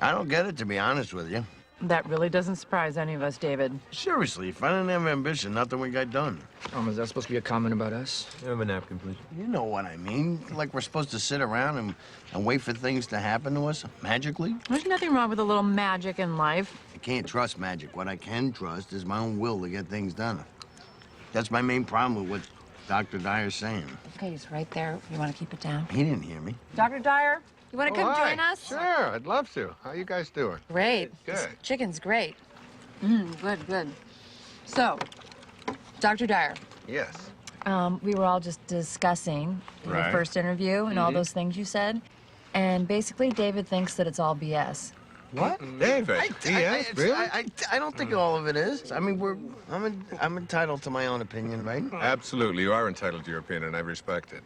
I don't get it, to be honest with you. That really doesn't surprise any of us, David. Seriously, if I didn't have ambition, nothing would get done. Is that supposed to be a comment about us? You have a napkin, please. You know what I mean. Like we're supposed to sit around and wait for things to happen to us magically. There's nothing wrong with a little magic in life. I can't trust magic. What I can trust is my own will to get things done. That's my main problem with what Dr. Dyer's saying. Okay, he's right there. You want to keep it down? He didn't hear me. Dr. Dyer, You want to come hi. join us? Sure, I'd love to. How you guys doing? Great. Good. This chicken's great. Good, good. So, Dr. Dyer, Yes. we were all just discussing your Right. first interview and all those things you said. And basically, David thinks that it's all BS. What? David? Yes, really? I don't think all of it is. I mean, I'm entitled to my own opinion, right? Absolutely. You are entitled to your opinion, and I respect it.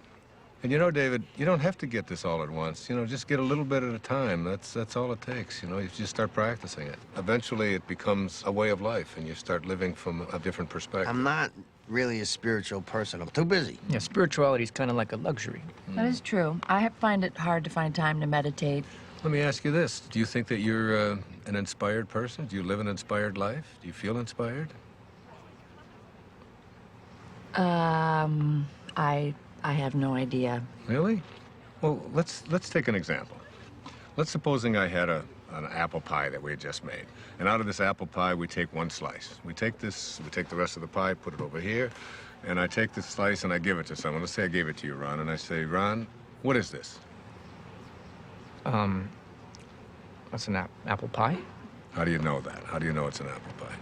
And you know, David, you don't have to get this all at once. You know, just get a little bit at a time. That's all it takes. You know, you just start practicing it. Eventually, it becomes a way of life, and you start living from a different perspective. I'm not really a spiritual person. I'm too busy. Yeah, spirituality is kind of like a luxury. That is true. I find it hard to find time to meditate. Let me ask you this. Do you think that you're an inspired person? Do you live an inspired life? Do you feel inspired? I have no idea. Really? Well, let's take an example. Let's supposing I had an apple pie that we had just made. And out of this apple pie, we take one slice. We take the rest of the pie, put it over here, and I take this slice and I give it to someone. Let's say I gave it to you, Ron, and I say, Ron, what is this? That's an apple pie? How do you know that? How do you know it's an apple pie?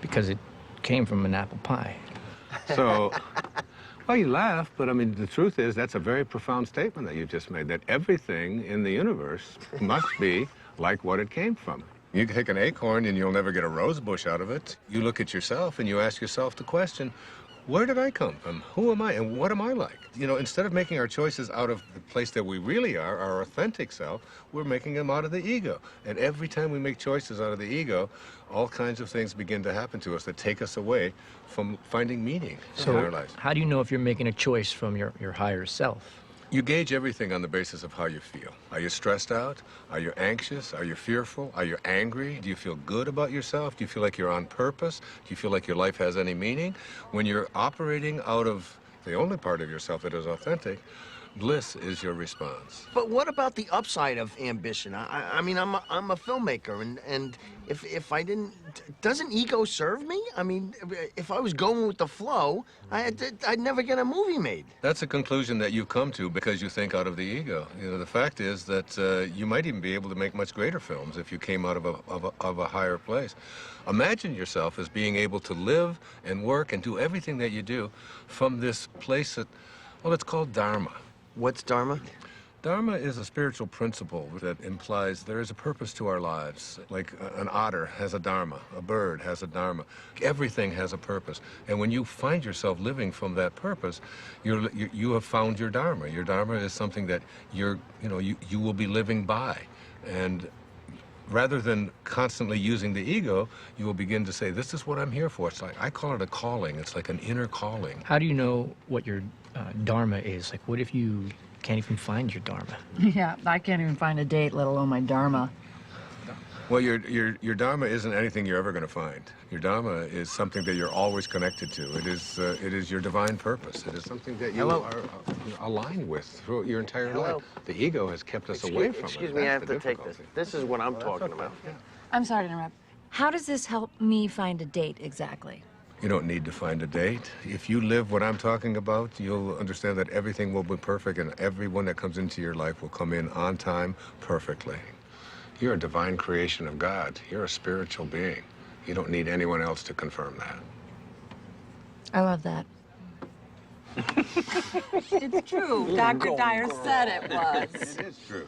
Because it came from an apple pie. So, well, you laugh, but I mean, the truth is that's a very profound statement that you just made, that everything in the universe must be like what it came from. You take an acorn and you'll never get a rose bush out of it. You look at yourself and you ask yourself the question, where did I come from? Who am I and what am I like? You know, instead of making our choices out of the place that we really are, our authentic self, we're making them out of the ego. And every time we make choices out of the ego, all kinds of things begin to happen to us that take us away from finding meaning in our lives. How do you know if you're making a choice from your higher self? You gauge everything on the basis of how you feel. Are you stressed out? Are you anxious? Are you fearful? Are you angry? Do you feel good about yourself? Do you feel like you're on purpose? Do you feel like your life has any meaning? When you're operating out of the only part of yourself that is authentic, bliss is your response. But what about the upside of ambition? I mean, I'm a filmmaker, and if I didn't, doesn't ego serve me? I mean, if I was going with the flow, I'd never get a movie made. That's a conclusion that you've come to because you think out of the ego. You know, the fact is that you might even be able to make much greater films if you came out of a higher place. Imagine yourself as being able to live and work and do everything that you do from this place that, well, it's called Dharma. What's Dharma? Dharma is a spiritual principle that implies there is a purpose to our lives. Like an otter has a Dharma, a bird has a Dharma. Everything has a purpose. And when you find yourself living from that purpose, you have found your Dharma. Your Dharma is something that you will be living by. And rather than constantly using the ego, you will begin to say, this is what I'm here for. It's like, I call it a calling. It's like an inner calling. How do you know what your Dharma is? Like, what if you can't even find your Dharma? Yeah, I can't even find a date, let alone my Dharma. Well, your Dharma isn't anything you're ever going to find. Your Dharma is something that you're always connected to. It is your divine purpose. It is something that you are aligned with throughout your entire life. The ego has kept us away from it. Excuse me, I have to take this. This is what I'm talking about. I'm sorry to interrupt. How does this help me find a date exactly? You don't need to find a date. If you live what I'm talking about, you'll understand that everything will be perfect and everyone that comes into your life will come in on time perfectly. You're a divine creation of God. You're a spiritual being. You don't need anyone else to confirm that. I love that. It's true. Dr. Dyer said it was. It is true.